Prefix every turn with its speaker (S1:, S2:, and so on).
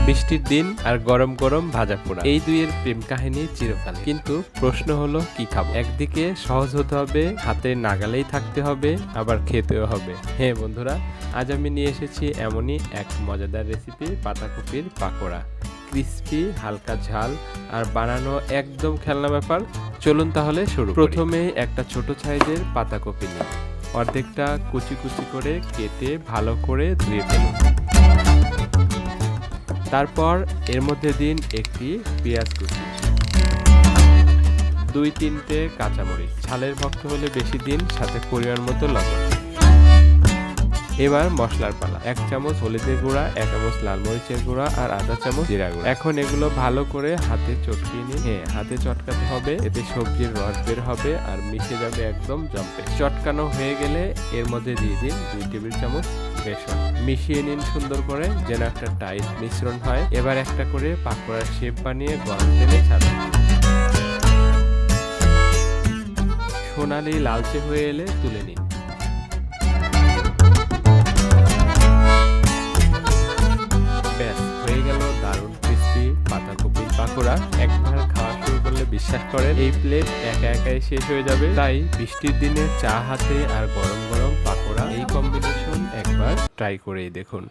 S1: বৃষ্টির দিন আর গরম গরম ভাজা পোড়া, এই দুইয়ের প্রেম কাহিনী চিরকালে। কিন্তু প্রশ্ন হলো কি খাবো? একদিকে সহজ হতে হবে, হাতে নাগালেই থাকতে হবে, আবার খেতেও হবে। হ্যাঁ বন্ধুরা, আজ আমি নিয়ে এসেছি এমনই এক মজাদার রেসিপি, পাতাকপির পাকোড়া। ক্রিস্পি, হালকা ঝাল আর বানানো একদম খেলনা ব্যাপার। চলুন তাহলে শুরু। প্রথমে একটা ছোট সাইজের পাতাকপি নিন, অর্ধেকটা কুচি কুচি করে কেটে ভালো করে ধুয়ে ফেলুন। তারপর এর মধ্যে দিন একটি পেঁয়াজ কুচি, 2-3টে কাঁচামরিচ, ঝালের ভক্ত হলে বেশি দিন, সাথে পরিমাণ মতো লবণ। এবার মশলার পালা। 1 চামচ হলুদের গুঁড়া, 1 চামচ লাল মরিচের গুঁড়া আর আধা চামচ জিরা গুঁড়া। এখন এগুলো ভালো করে হাতে চটকিয়ে নিন। হ্যাঁ, হাতে চটকাতে হবে, এতে সবজির রস বের হবে আর মিশে যাবে একদম জম্পে। চটকানো হয়ে গেলে এর মধ্যে দিয়ে দিন 2 টেবিল চামচ বেসন। মিশিয়ে নিন সুন্দর করে, যেন একটা টাইট মিশ্রণ হয়। এবার একটা করে পাকোড়ার শেপ বানিয়ে গরম তেলে ছাড়ুন। সোনালি লালচে হয়ে এলে তুলে নিন। হয়ে গেল দারুণ ক্রিস্পি পাতাকপির পাকোড়া। একবার খাওয়া শুরু করলে বিশ্বাস করেন এই প্লেট একা একাই শেষ হয়ে যাবে। তাই বৃষ্টির দিনে চা হাতে আর গরম গরম পাকোড়া, এই কম্বিনেশন একবার ট্রাই করেই দেখুন।